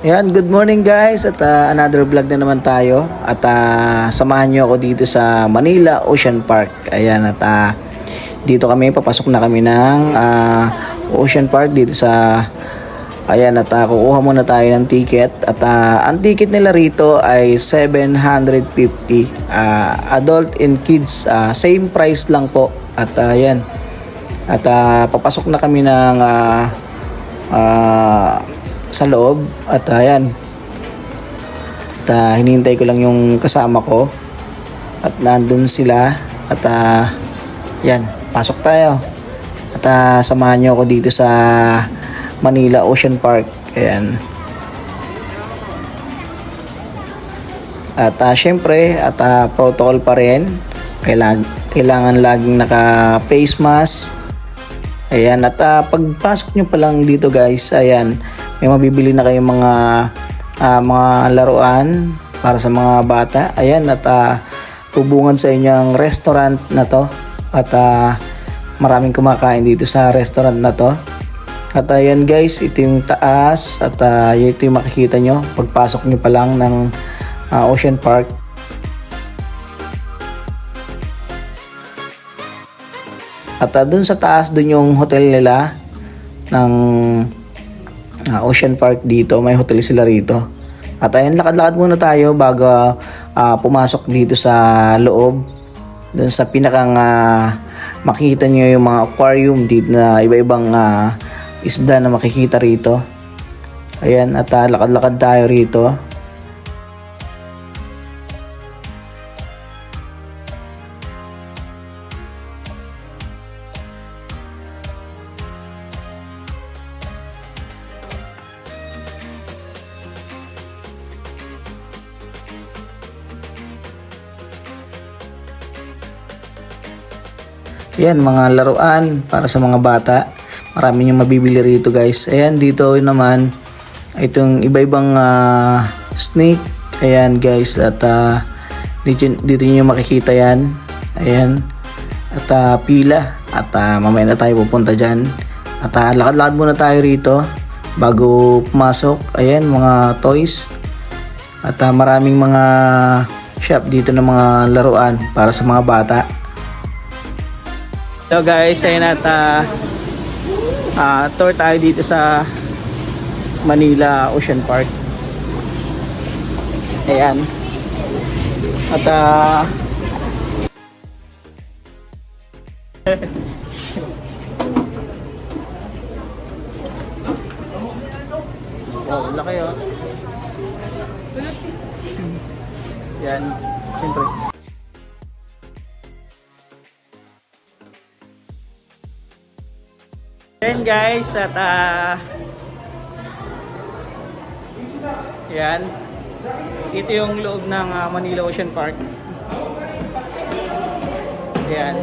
Ayan, good morning guys at another vlog na naman tayo at samahan nyo ako dito sa Manila Ocean Park. Ayan at dito kami, papasok na kami ng Ocean Park dito sa ayan at kukuha muna tayo ng ticket at ang ticket nila rito ay 750 adult and kids, same price lang po at ayan at papasok na kami ng sa loob at ayan at hinihintay ko lang yung kasama ko at nandun sila at yan, pasok tayo at samahan nyo ako dito sa Manila Ocean Park. Ayan at syempre at protocol pa rin, kailangan laging naka face mask. Ayan at pagpasok nyo pa lang dito guys, ayan may mabibili na kayong mga laruan para sa mga bata. Ayan at hubungan sa inyong restaurant na to at maraming kumakain dito sa restaurant na to. At ayan guys, ito yung taas at ito yung makikita nyo pagpasok nyo pa lang ng Ocean Park. At dun sa taas, dun yung hotel nila ng Ocean Park dito. May hotel sila rito. At ayan, lakad-lakad muna tayo bago pumasok dito sa loob. Dun sa pinakang makikita nyo yung mga aquarium dito na iba-ibang isda na makikita rito. Ayan, at lakad-lakad tayo rito. Yan, mga laruan para sa mga bata. Marami nyo mabibili rito guys. Ayan, dito naman itong iba-ibang snake. Ayan guys, at dito nyo makikita yan. Ayan, at pila. At mamaya na tayo pupunta dyan. At lakad-lakad muna tayo rito bago pumasok. Ayan, mga toys. At maraming mga shop dito ng mga laruan para sa mga bata. So guys, ayun at tour tayo dito sa Manila Ocean Park. Ayan. At oh, laki oh. Yan, siyempre. Ayan guys, at yan, ito yung loob ng Manila Ocean Park. Ayan,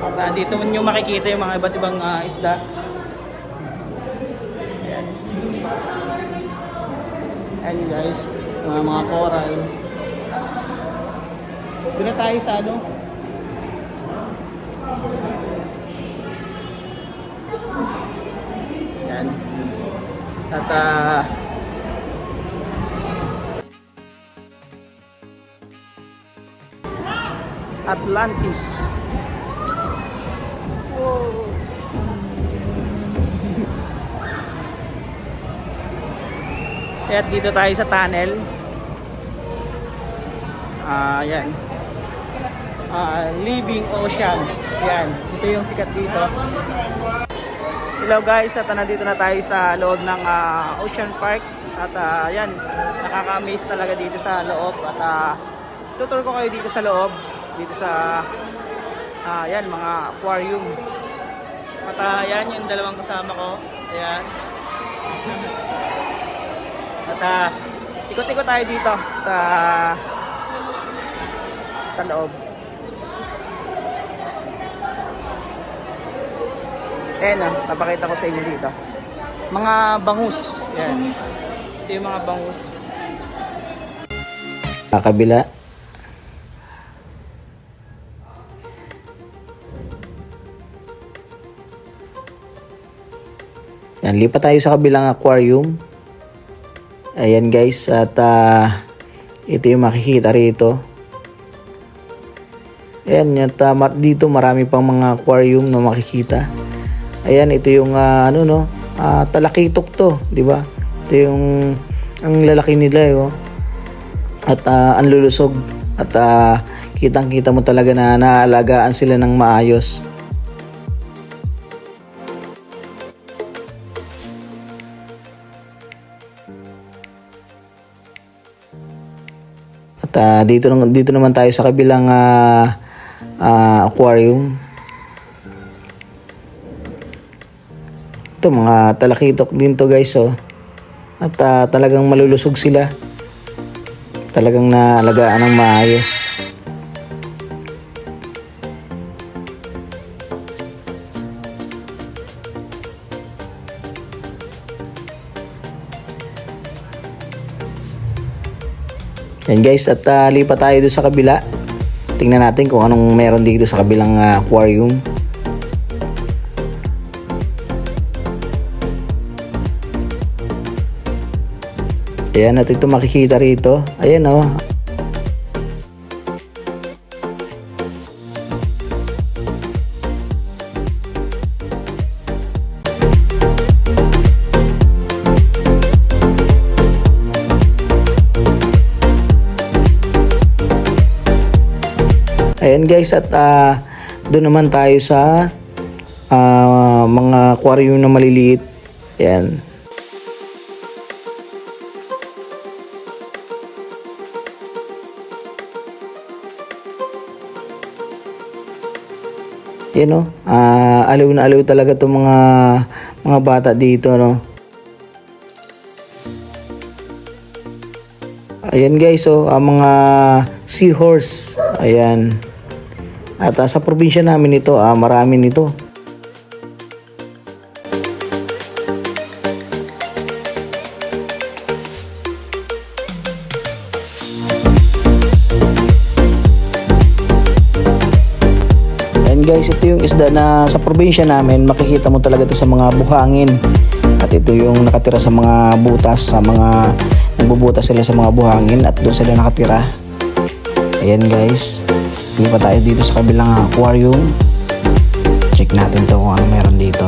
at dito nyo makikita yung mga iba't ibang isda. Ayan. Ayan guys, mga coral. Doon na tayo sa ano, at Atlantis. Whoa. At dito tayo sa tunnel. Yan. Living Ocean. Yan. Ito yung sikat dito. Hello guys, at nandito na tayo sa loob ng Ocean Park. At yan, nakaka-amaze talaga dito sa loob. At tutur ko kayo dito sa loob. Dito sa yan, mga aquarium. At yan yung dalawang kasama ko. Ayan. At ikot-ikot tayo dito sa loob. Ayan na, napakita ko sa inyo dito. Mga bangus. Ayan. Ito yung mga bangus. Kabila. Yan, lipat tayo sa kabilang aquarium. Ayan guys, at ito yung makikita rito. Ayan, at dito marami pang mga aquarium na makikita. Ayan, ito yung talakitok to, di ba? Ito yung ang lalaki nila, oh. At ang lulusog. At kitang-kita mo talaga na naalagaan sila ng maayos. At dito naman tayo sa kabilang aquarium. Ito mga talakitok din to guys, oh. At talagang malulusog sila. Talagang naalagaan ng maayos. Yan guys, at lipat tayo doon sa kabila. Tingnan natin kung anong meron dito sa kabilang aquarium. Ayan, at ito makikita rito. Ayan, oh. Ayan guys, at doon naman tayo sa mga aquarium na maliliit. Ayan. Yan, no? Aliw na aliw talaga itong mga bata dito, no? Ayan guys, oh, mga seahorse. Ayan. At sa probinsya namin ito, marami nito. Ayan guys, ito yung isda na sa probinsya namin, makikita mo talaga ito sa mga buhangin. At ito yung nakatira sa mga butas, sa mga nagbubutas sila sa mga buhangin at doon sila nakatira. Ayan guys, hindi pa tayo dito sa kabilang aquarium. Check natin to kung ano meron dito.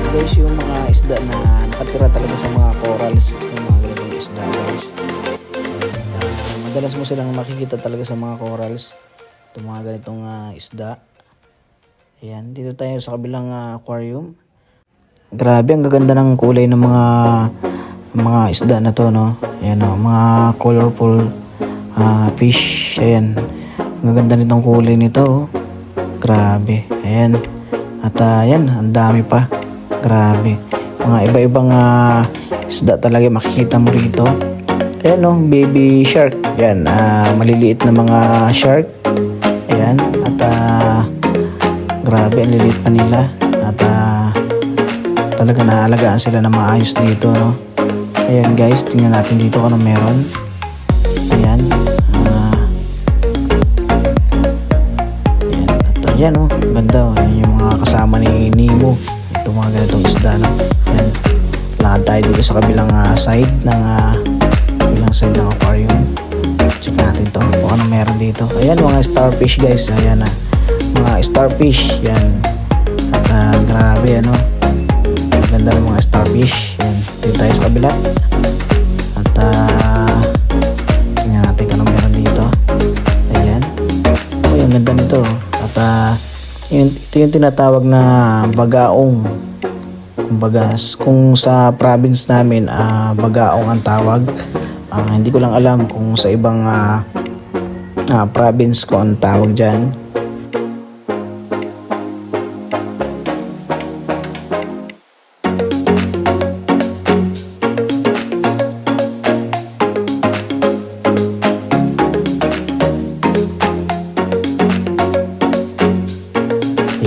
Guys, yung mga isda na nakatira talaga sa mga corals, yung mga ganitong isda guys. Madalas mo silang makikita talaga sa mga corals, itong mga ganitong isda. Ayan, dito tayo sa kabilang aquarium. Grabe, ang gaganda ng kulay ng mga isda na to, no? Ayan, no? Mga colorful fish. Ayan, ang gaganda nitong kulay nito, oh. Grabe, ayan. At ayan, ang dami pa. Grabe, mga iba-ibang isda talaga makikita mo rito. Ayan, no, baby shark. Ayan, maliliit na mga shark. Ayan, at grabe, ang liliit pa nila. At talaga naalagaan sila na maayos dito, no. Ayan guys, tingnan natin dito kung ano meron. Ayan, ayan, at ayan, no, ganda, oh. Ayan yung mga kasama ni Nemo. Ito mga ganitong isda, no? Yan. Lakad tayo dito sa kabilang side ng aquarium. Check natin to kung ano meron dito. Ayan, mga starfish guys. Ayan, mga starfish. Yan. At grabe, ano? Maganda ng mga starfish. Yan. Dito tayo sa kabila. At tingnan natin kung ano meron dito. Ayan. Oh, ang ganda nito. At ito yung tinatawag na bagaong. Kumbaga, kung sa province namin, bagaong ang tawag. Hindi ko lang alam kung sa ibang province ko ang tawag dyan.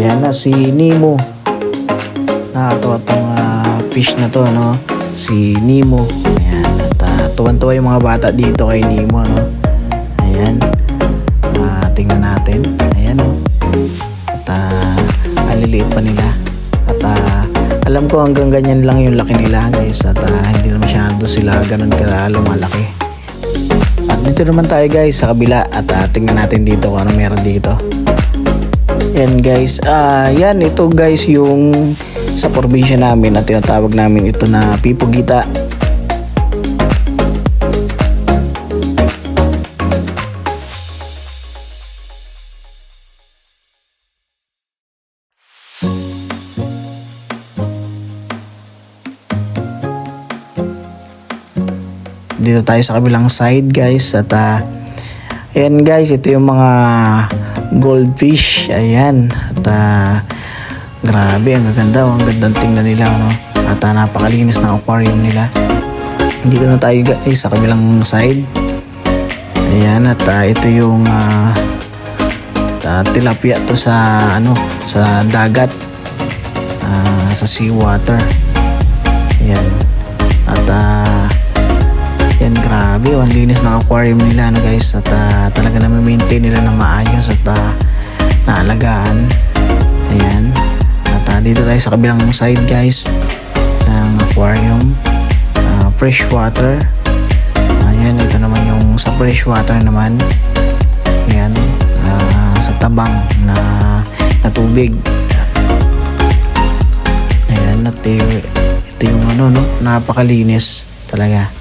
Ayan na si Nemo. Nakakatawa tong fish na to, no? Si Nemo. Ayan. At tuwan-tuwa yung mga bata dito kay Nemo, no? Ayan. Tingnan natin. Ayan, no? At aliliit pa nila. At alam ko hanggang ganyan lang yung laki nila, guys. At hindi na masyado sila ganun lumalaki. At dito naman tayo, guys, sa kabila. At tingnan natin dito kung ano meron dito. Yan, guys. Yan, ito, guys, yung sa probinsya namin at tinatawag namin ito na pipugita. Dito tayo sa kabilang side, guys, at ayan, guys, ito yung mga goldfish. Ayan, at grabe, ang gaganda, ang gandang tingnan nila, no? At napakalinis ng aquarium nila. Dito na tayo, guys, sa kabilang side. Ayan, at ito yung tilapia to sa sa dagat, sa seawater. Ayan, at yan, grabe, ang linis ng aquarium nila, no, guys. At talaga na maintain nila na maayos at naalagaan. Ayan. At dito tayo sa kabilang side, guys, ng aquarium. Fresh water. Ayan, ito naman yung sa fresh water naman. Ayan, sa tabang na tubig. Ayan, at ito yung no, napakalinis talaga.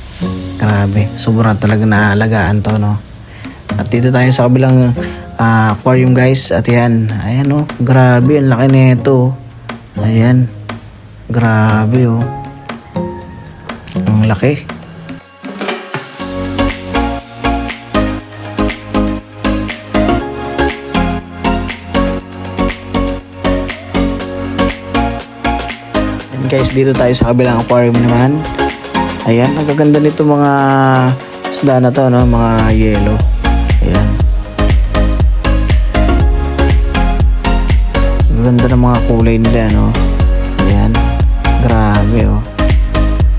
Grabe, sobrang talaga naalagaan to, no? At dito tayo sa kabilang aquarium, guys. At yan, ayan, no, grabe, ang laki nito. Ayan, grabe, oh, ang laki. And guys, dito tayo sa kabilang aquarium naman. Ayan, ang gaganda nito mga isda na to, no? Mga yellow. Ayan. Ang ganda ng mga kulay nila, no? Ayan. Grabe, oh.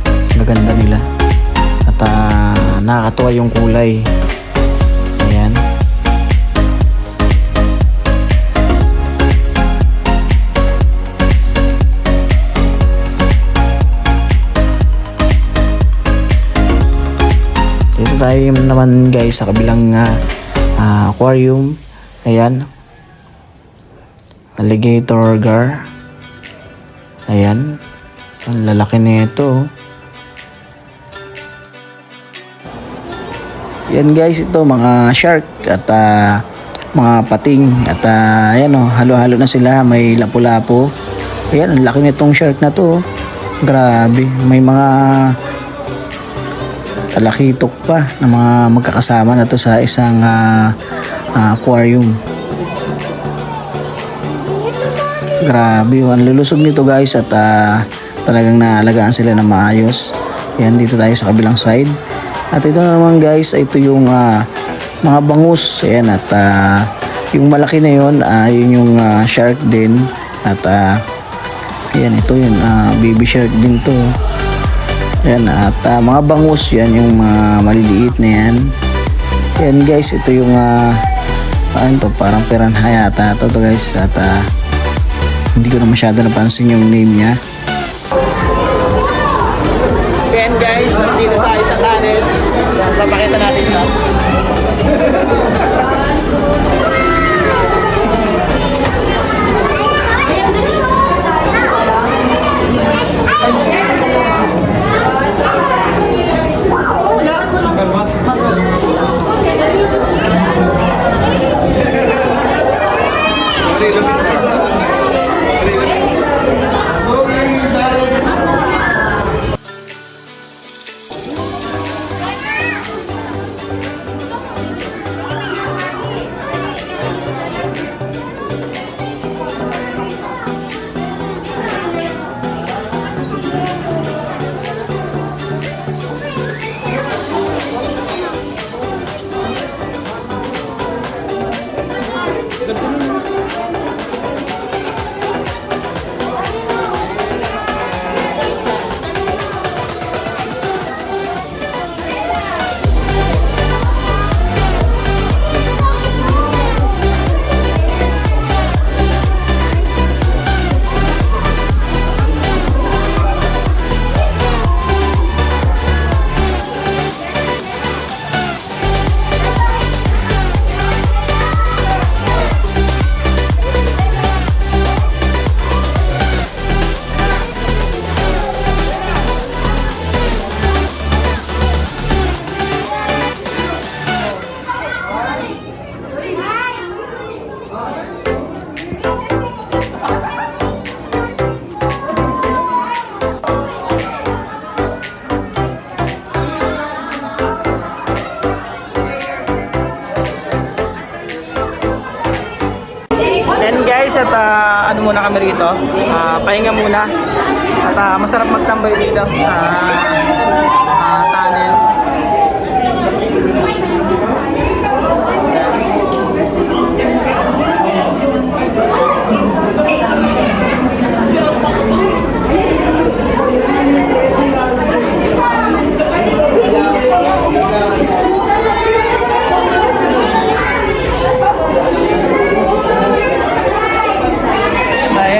Ang gaganda nila. At nakakatuwa yung kulay. Ayan. Dito tayo naman, guys, sa kabilang aquarium. Ayan, alligator gar. Ayan, ang lalaki nito. Yan, guys, ito mga shark at mga pating. At ayan, oh, halo-halo na sila, may lapu-lapu. Ayan, ang laki nitong shark na to. Grabe, may mga talakitok pa na mga magkakasama na to sa isang aquarium. Grabe, ang lulusog nito, guys, at talagang naalagaan sila na maayos. Yan, dito tayo sa kabilang side. At ito naman, guys, ito yung mga bangus. Ayan, at yung malaki na yun, yun yung shark din. At yan, ito yun, baby shark din to. Yan, at mga bangus, yan yung maliliit na yan. Yan, guys, ito yung ano to, parang piranha yata to, guys. At hindi ko na masyado napansin yung name niya. Yan, guys, dito sa isang kanin, papakita natin ito. Then guys, at ano muna kami rito, pahinga muna. At masarap magtambay dito sa tunnel.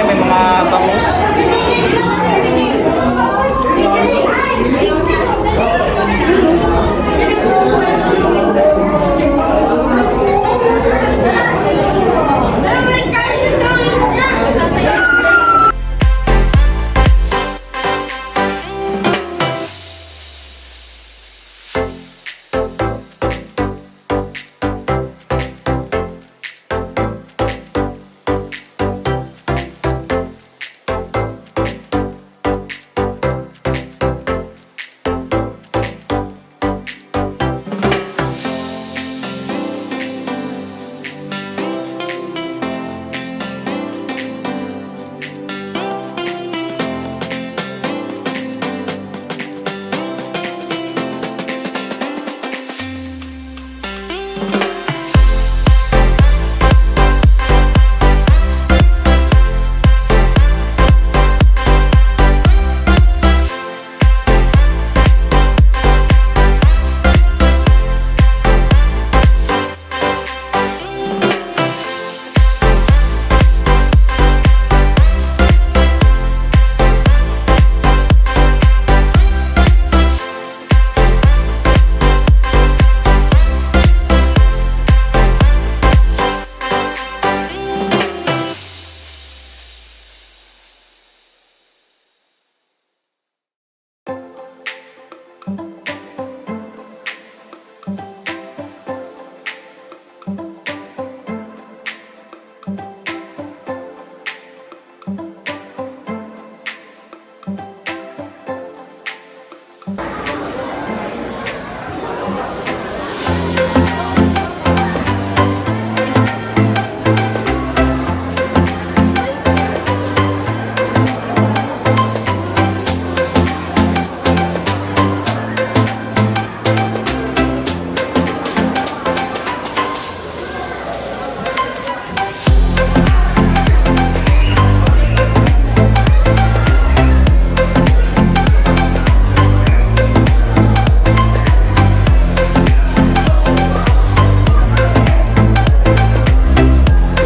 May mga bangus.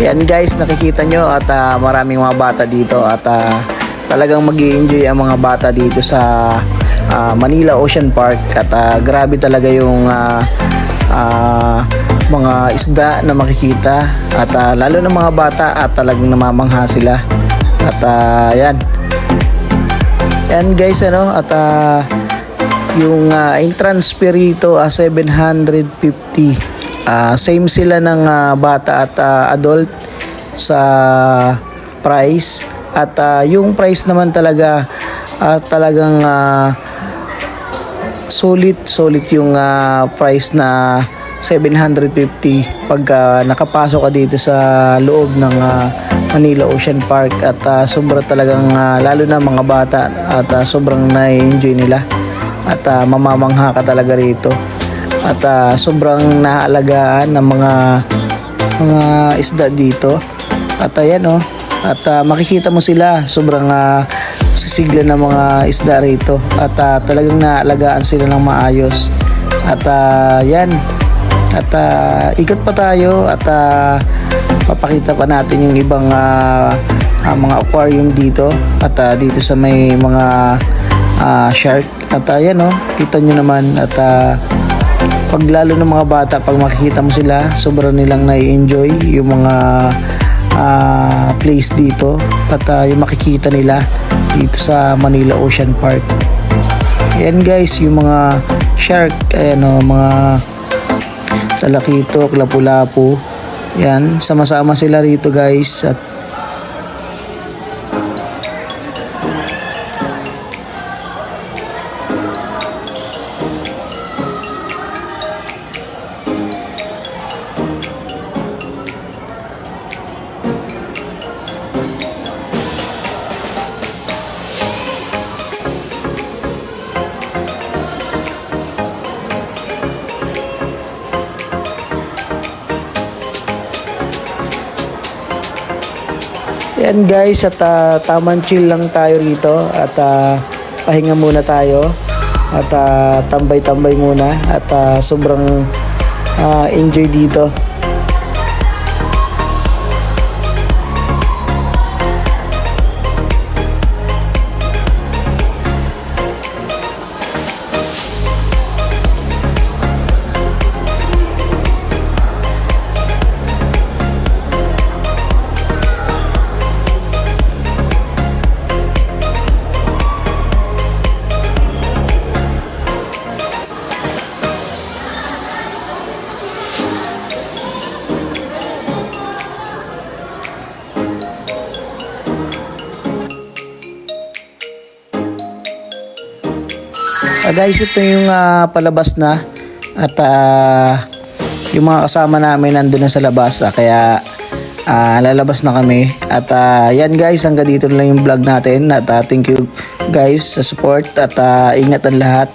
Yan guys, nakikita nyo at maraming mga bata dito at talagang mag-i-enjoy ang mga bata dito sa Manila Ocean Park at grabe talaga yung mga isda na makikita at lalo ng mga bata at talagang namamangha sila at yan guys ano at yung entrance fee rito 750. Same sila ng bata at adult sa price at yung price naman talaga talagang solid yung price na 750 pag nakapasok ka dito sa loob ng Manila Ocean Park at sobra talagang lalo na mga bata at sobrang na-enjoy nila at mamamangha ka talaga rito at sobrang naalagaan ng mga isda dito at ayan at makikita mo sila sobrang sisigla ng mga isda rito at talagang naalagaan sila ng maayos at yan at ikot pa tayo at papakita pa natin yung ibang mga aquarium dito at dito sa may mga shark at yan kita nyo naman at pag lalo ng mga bata pag makikita mo sila sobrang nilang nai-enjoy yung mga place dito at yung makikita nila dito sa Manila Ocean Park. Ayan guys yung mga shark ayan mga talakitok, lapu-lapu yan sama-sama sila rito guys at Yan guys, at tamang chill lang tayo rito at pahinga muna tayo at tambay-tambay muna at sobrang enjoy dito. Guys, ito yung palabas na at yung mga kasama namin nandun na sa labas kaya lalabas na kami at yan guys, hanggang dito na lang yung vlog natin at thank you guys sa support at ingat ang lahat.